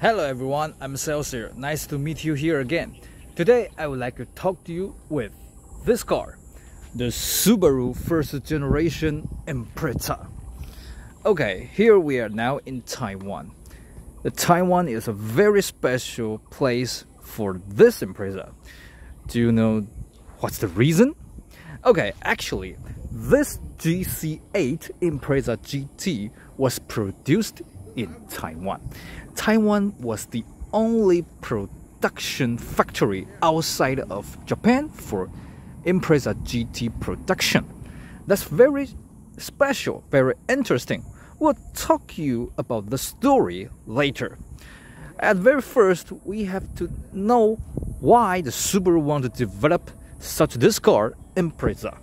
Hello everyone, I'm Celsius. Nice to meet you here again. Today I would like to talk to you with this car, the Subaru first generation Impreza. Okay, here we are now in Taiwan. Taiwan is a very special place for this Impreza. Do you know what's the reason? Okay, actually, this GC8 Impreza GT was produced in Taiwan. Taiwan was the only production factory outside of Japan for Impreza GT production. That's very special, very interesting. We'll talk to you about the story later. At very first, we have to know why the Subaru wanted to develop such this car, Impreza.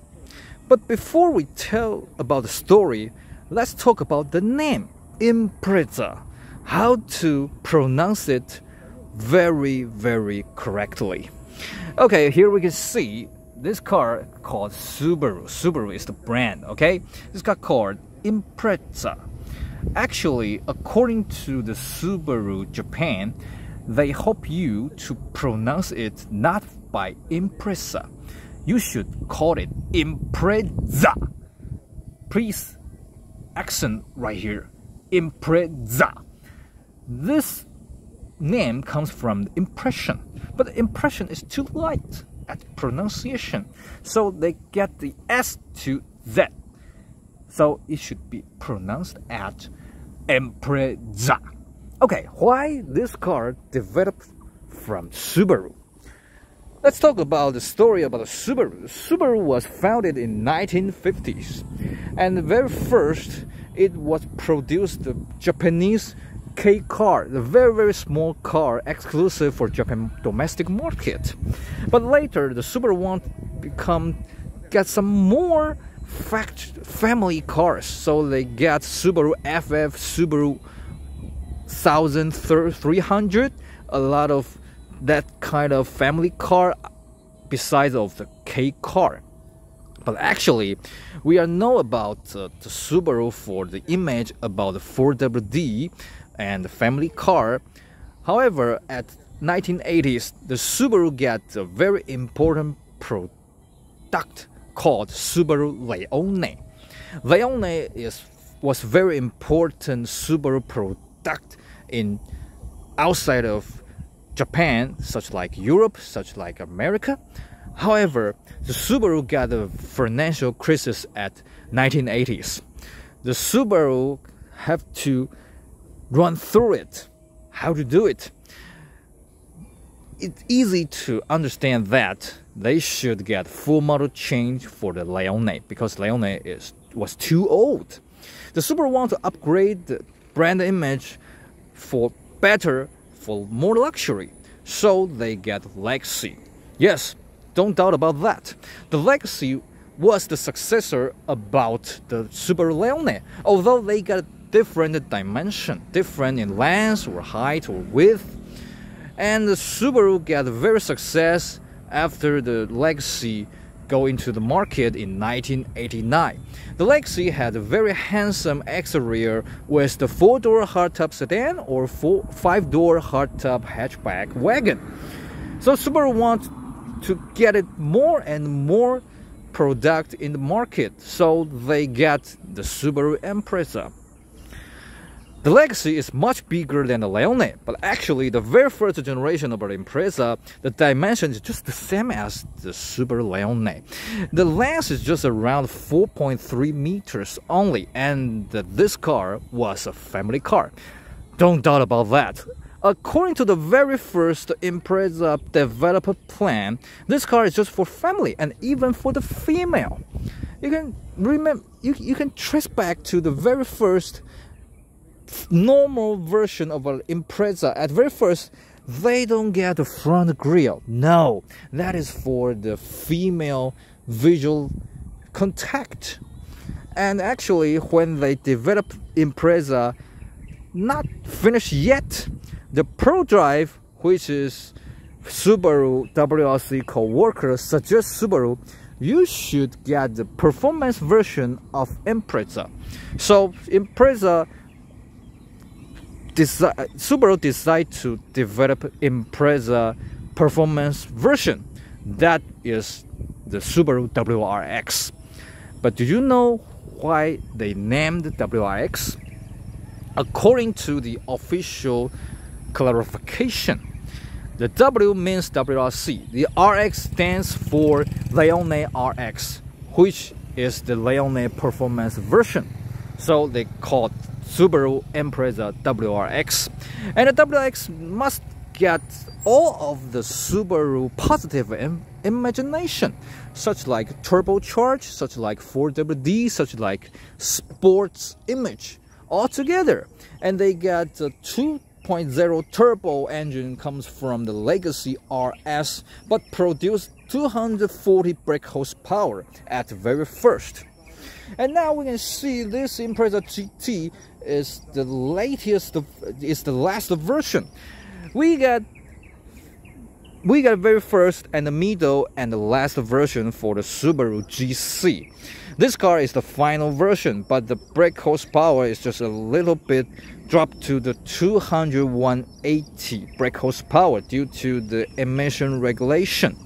But before we tell about the story, let's talk about the name, Impreza. How to pronounce it very correctly. Okay, here we can see this car called Subaru. Subaru is the brand, okay? This car called Impreza. Actually, according to the Subaru Japan, they hope you to pronounce it not by Impreza. You should call it Impreza. Please, accent right here. Impreza. This name comes from impression, but the impression is too light at pronunciation, so they get the S to Z. So it should be pronounced as Impreza. Okay, why this car developed from Subaru? Let's talk about the story about the Subaru. Subaru was founded in 1950s, and the very first it was produced the Japanese K car, the very small car exclusive for Japan domestic market. But later the Subaru want get some more family cars, so they get Subaru FF, Subaru 1300, a lot of that kind of family car besides of the K car. But actually, we are know about the Subaru for the image about the 4WD and the family car. However, at 1980s, the Subaru got a very important product called Subaru LEONE. LEONE was very important Subaru product in outside of Japan, such like Europe, such like America. However, the Subaru got a financial crisis at 1980s. The Subaru have to run through it. How to do it? It's easy to understand that they should get full model change for the LEONE because LEONE was too old. The Subaru want to upgrade the brand image for more luxury, so they get Legacy. Yes, don't doubt about that. The Legacy was the successor about the Subaru LEONE, although they got different dimension, different in length or height or width. And the Subaru got very success after the Legacy go into the market in 1989. The Legacy had a very handsome exterior with the 4-door hardtop sedan or 5-door hardtop hatchback wagon. So Subaru wants to get it more and more product in the market, so they get the Subaru Impreza. The Legacy is much bigger than the LEONE, but actually the very first generation of the Impreza, the dimension is just the same as the Subaru LEONE. The length is just around 4.3 meters only, and this car was a family car. Don't doubt about that. According to the very first Impreza developer plan, this car is just for family and even for the female. You can remember, you can trace back to the very first normal version of an Impreza. At very first, they don't get the front grille. No, that is for the female visual contact. And actually, when they developed Impreza, not finished yet, the Pro Drive, which is Subaru WRC co-worker, suggests Subaru you should get the performance version of Impreza. So Impreza Subaru decided to develop Impreza performance version. That is the Subaru WRX. But do you know why they named WRX? According to the official clarification, the W means WRC. The RX stands for LEONE RX, which is the LEONE performance version. So they called Subaru Impreza WRX. And the WRX must get all of the Subaru positive imagination, such like turbocharged, such like 4WD, such like sports image all together. And they got a 2.0 turbo engine comes from the legacy RS, but produced 240 brake horsepower at the very first. And now we can see this Impreza GT is the latest, is the last version. We got very first and the middle and the last version for the Subaru GC. This car is the final version, but the brake horsepower is just a little bit dropped to the 280 brake horsepower due to the emission regulation.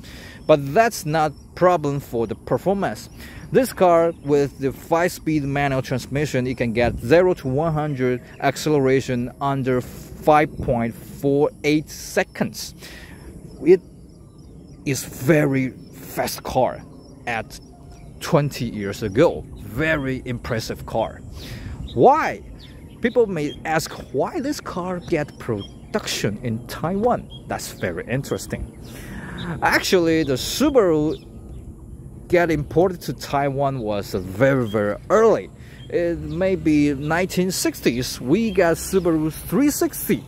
But that's not problem for the performance. This car with the 5-speed manual transmission, it can get 0 to 100 acceleration under 5.48 seconds. It is very fast car at 20 years ago. Very impressive car. Why? People may ask why this car get production in Taiwan. That's very interesting. Actually, the Subaru get imported to Taiwan was very early. It may be 1960s. We got Subaru 360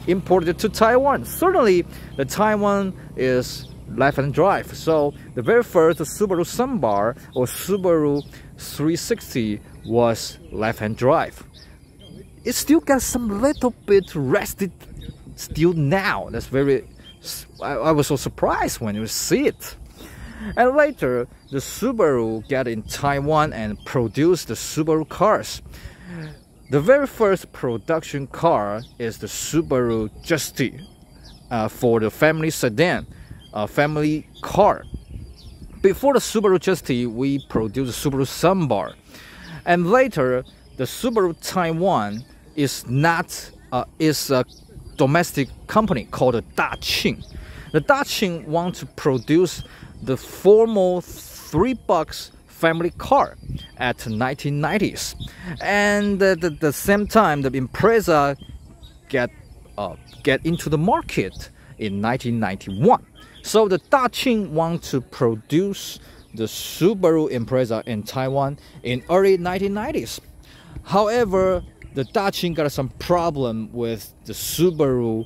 imported to Taiwan. Certainly, the Taiwan is left-hand drive. So the very first Subaru Sambar or Subaru 360 was left-hand drive. It still got some little bit rusted still now. That's very. I was so surprised when you see it. And later, the Subaru got in Taiwan and produced the Subaru cars. The very first production car is the Subaru GC8 for the family sedan, family car. Before the Subaru GC8, we produced the Subaru Sambar. And later, the Subaru Taiwan is a domestic company called the Daqing. The Daqing want to produce the formal 3-box family car at 1990s, and at the same time the Impreza get into the market in 1991. So the Daqing want to produce the Subaru Impreza in Taiwan in early 1990s. However, the Daqing got some problem with the Subaru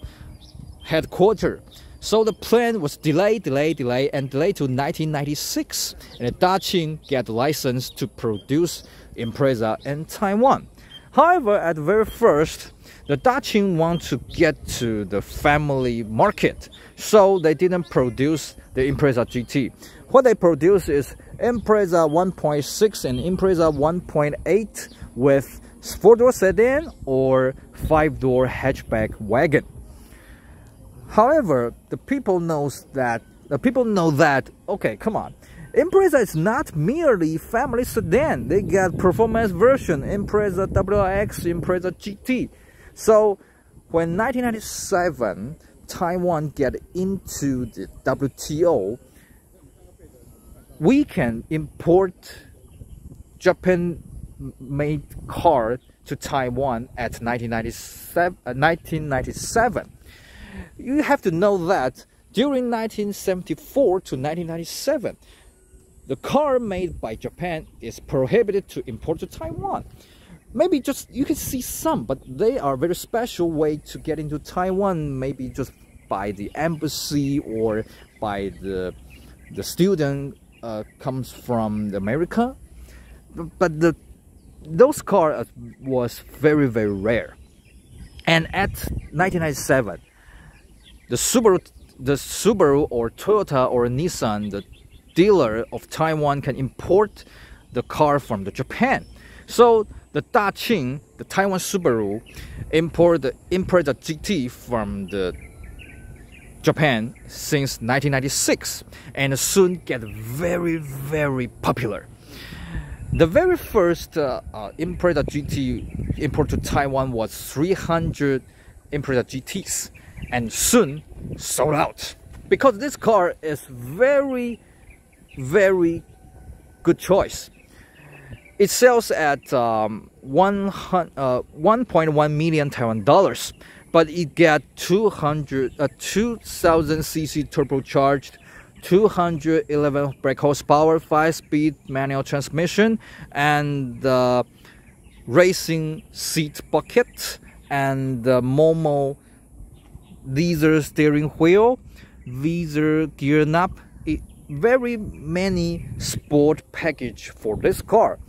headquarters. So the plan was delayed to 1996, and the Daqing get the license to produce Impreza in Taiwan. However, at the very first, the Daqing want to get to the family market, so they didn't produce the Impreza GT. What they produce is Impreza 1.6 and Impreza 1.8 with 4-door sedan or 5-door hatchback wagon. However, the people know that, okay, come on, Impreza is not merely family sedan. They got performance version, Impreza WRX, Impreza GT. So when 1997, Taiwan get into the WTO, we can import Japan-made car to Taiwan at 1997. You have to know that during 1974 to 1997, the car made by Japan is prohibited to import to Taiwan. Maybe just you can see some, but they are very special way to get into Taiwan. Maybe just by the embassy or by the student comes from America. But those cars was very rare. And at 1997. The Subaru or Toyota or Nissan, the dealer of Taiwan, can import the car from the Japan. So the Daqing, the Taiwan Subaru, import the IMPREZA GT from the Japan since 1996 and soon get very, very popular. The very first IMPREZA GT import to Taiwan was 300 IMPREZA GTs and soon sold out because this car is very, very good choice. It sells at 1.1 million Taiwan dollars, but it got 2000 cc turbocharged, 211 brake horsepower, 5-speed manual transmission, and racing seat bucket, and Momo leather steering wheel, leather gear knob. Very many sport package for this car.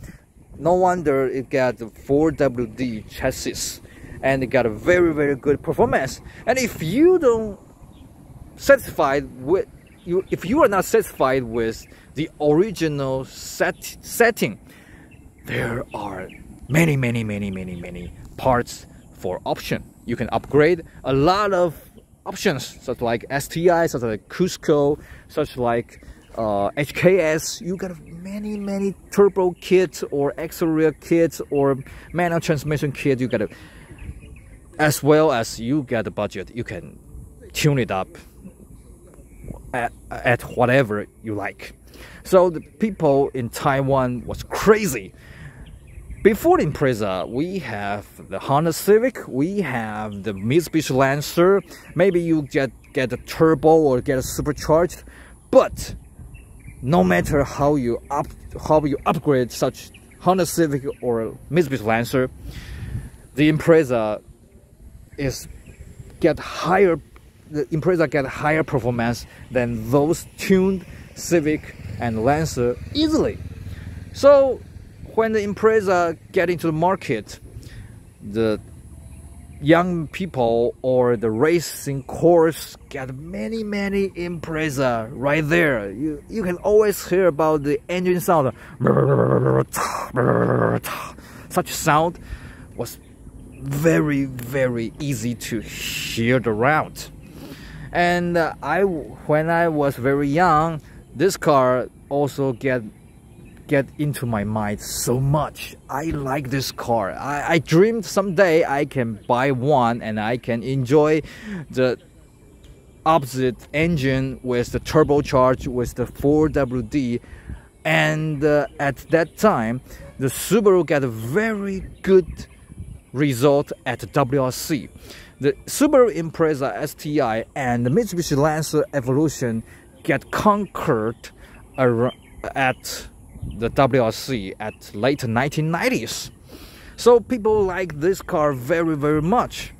No wonder it got the 4WD chassis and it got a very, very good performance. And if you don't satisfied with if you are not satisfied with the original setting, there are many parts for option. You can upgrade a lot of options, such like STI, such like Cusco, such like HKS. You got many turbo kits or exterior kits or manual transmission kits. You got it, as well as you get the budget. You can tune it up at whatever you like. So the people in Taiwan was crazy. Before the IMPREZA, we have the Honda Civic, we have the Mitsubishi Lancer. Maybe you get a turbo or get a supercharged, but no matter how you upgrade such Honda Civic or Mitsubishi Lancer, the IMPREZA get higher performance than those tuned Civic and Lancer easily. So when the IMPREZA get into the market, the young people or the racing course get many IMPREZA right there. You can always hear about the engine sound. Such sound was very easy to hear around. And when I was very young, this car also get into my mind so much. I like this car. I dreamed someday I can buy one and I can enjoy the opposite engine with the turbocharged with the 4WD. And at that time, the Subaru got a very good result at WRC. The Subaru IMPREZA STI and the Mitsubishi Lancer Evolution get conquered at the WRC at late 1990s. So people like this car very much.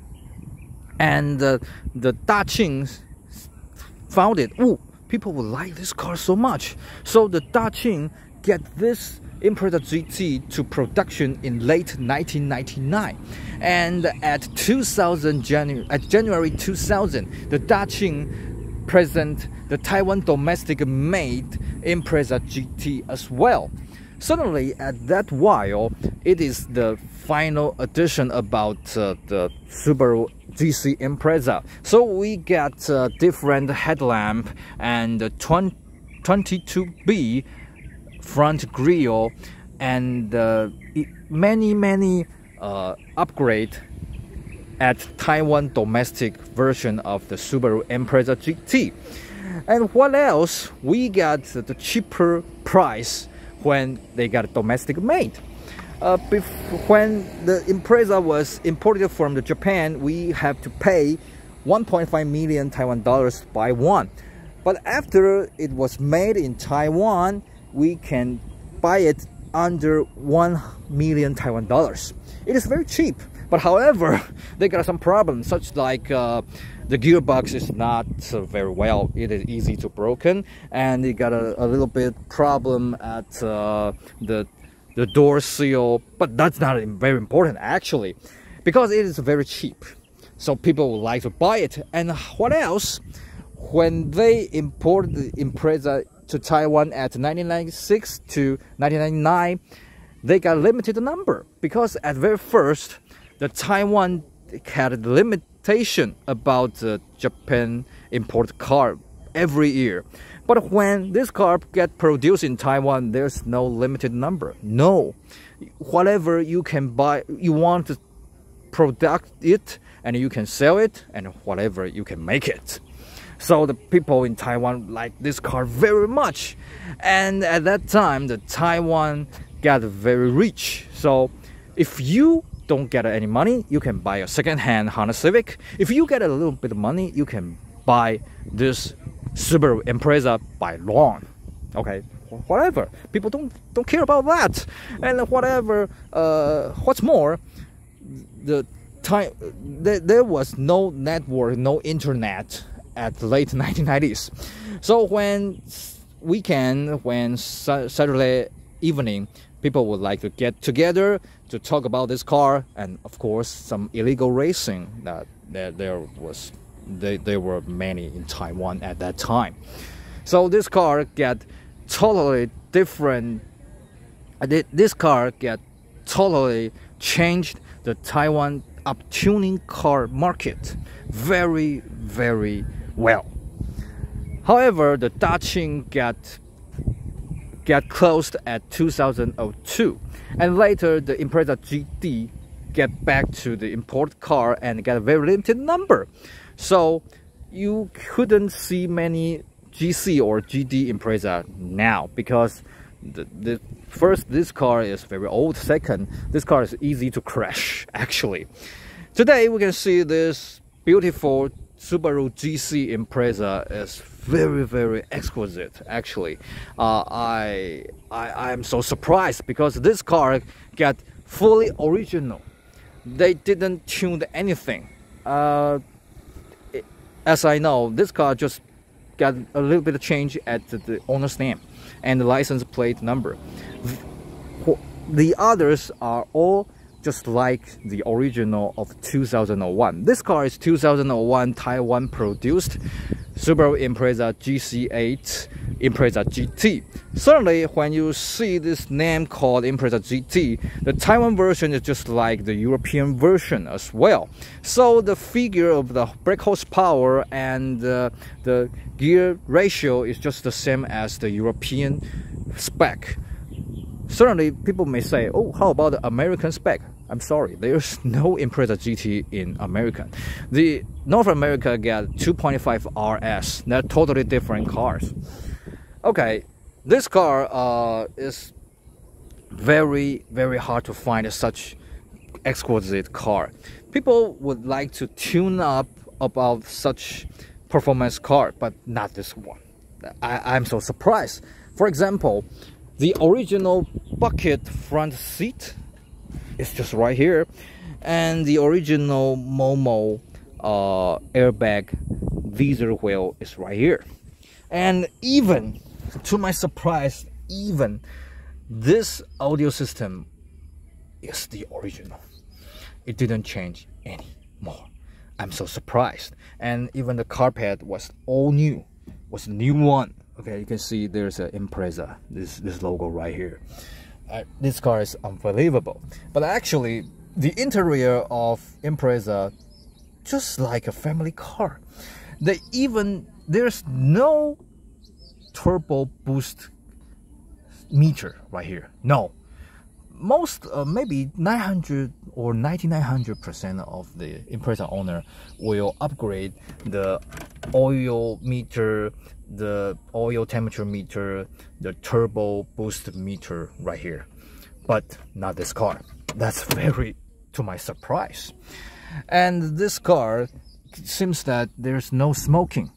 And the Daqing found it. Oh, people will like this car so much. So the Daqing get this IMPREZA GT to production in late 1999, and at January 2000, the Daqing present the Taiwan domestic made IMPREZA GT as well. Suddenly, at that while, it is the final edition about the Subaru GC IMPREZA. So we got different headlamp and 22B front grille and many upgrade at Taiwan domestic version of the Subaru IMPREZA GT. And what else? We got the cheaper price when they got domestic made. When the IMPREZA was imported from the Japan, we have to pay 1.5 million Taiwan dollars by one. But after it was made in Taiwan, we can buy it under 1 million Taiwan dollars. It is very cheap, but however, they got some problems, such like the gearbox is not very well. It is easy to broken, and it got a little bit problem at the door seal. But that's not very important actually, because it is very cheap. So people would like to buy it. And what else? When they imported the IMPREZA to Taiwan at 1996 to 1999, they got limited number, because at very first the Taiwan had a limitation about the Japan import car every year. But when this car get produced in Taiwan, there's no limited number. No, whatever you can buy, you want to product it, and you can sell it, and whatever you can make it. So the people in Taiwan like this car very much. And at that time, the Taiwan got very rich. So if you don't get any money, you can buy a second-hand Honda Civic. If you get a little bit of money, you can buy this Subaru Impreza by loan. Okay, whatever. People don't care about that. And whatever. What's more, there was no network, no internet at the late 1990s. So when Saturday evening, people would like to get together to talk about this car, and of course some illegal racing that there were many in Taiwan at that time. So this car get totally different. This car get totally changed the Taiwan up-tuning car market very, very well. However, the Dachshund get closed at 2002, and later the Impreza GT get back to the import car and get a very limited number. So you couldn't see many GC or GD Impreza now, because first, this car is very old. Second, this car is easy to crash, actually. Today we can see this beautiful Subaru GC Impreza is very, very exquisite, actually. I am so surprised, because this car got fully original. They didn't tune anything. As I know, this car just got a little bit of change at the owner's name and the license plate number. The others are all just like the original of 2001. This car is 2001 Taiwan produced Subaru Impreza GC8 Impreza GT. Certainly, when you see this name called Impreza GT, the Taiwan version is just like the European version as well. So the figure of the brake horsepower and the gear ratio is just the same as the European spec. Certainly, people may say, oh, how about the American spec? I'm sorry, there's no Impreza GT in America. The North America got 2.5 RS. They're totally different cars. Okay, this car is very, very hard to find such exquisite car. People would like to tune up about such performance car, but not this one. I'm so surprised. For example, the original bucket front seat is just right here, and the original Momo airbag visor wheel is right here. And even to my surprise, even this audio system is the original. It didn't change anymore. I'm so surprised. And even the carpet was all new, was a new one. Okay, you can see there's an Impreza, this logo right here. This car is unbelievable. But actually, the interior of Impreza, just like a family car. There's no turbo boost meter right here. No. Most, maybe 900 or 9900% of the Impreza owner will upgrade the oil meter, the oil temperature meter, the turbo boost meter right here, but not this car. That's very to my surprise. And this car seems that there's no smoking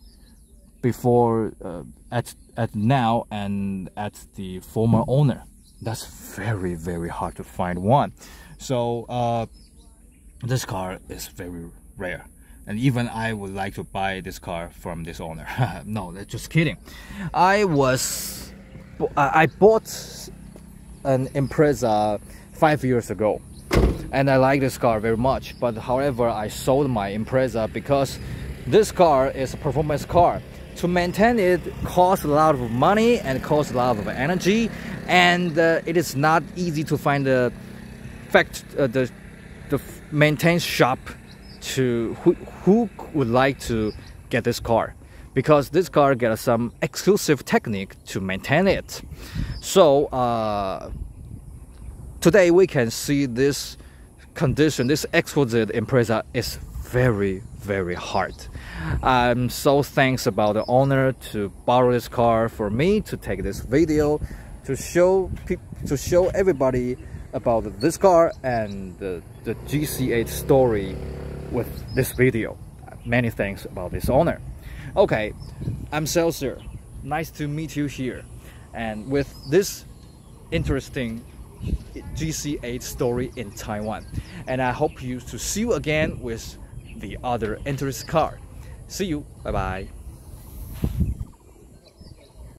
before at now and at the former owner. That's very, very hard to find one. So this car is very rare. And even I would like to buy this car from this owner. No, that's just kidding. I bought an Impreza 5 years ago, and I like this car very much. But however, I sold my Impreza because this car is a performance car. to maintain it costs a lot of money and costs a lot of energy, and it is not easy to find the maintenance shop to who would like to get this car, because this car gets some exclusive technique to maintain it. So today we can see this condition, this exquisite Impreza is very hard. I'm so thanks about the owner to borrow this car for me to take this video to show everybody about this car and the GC8 story with this video. Many thanks about this owner. Okay, I'm Successor. Nice to meet you here, and with this interesting GC8 story in Taiwan. And I hope to see you again with the other interesting car. See you. Bye bye.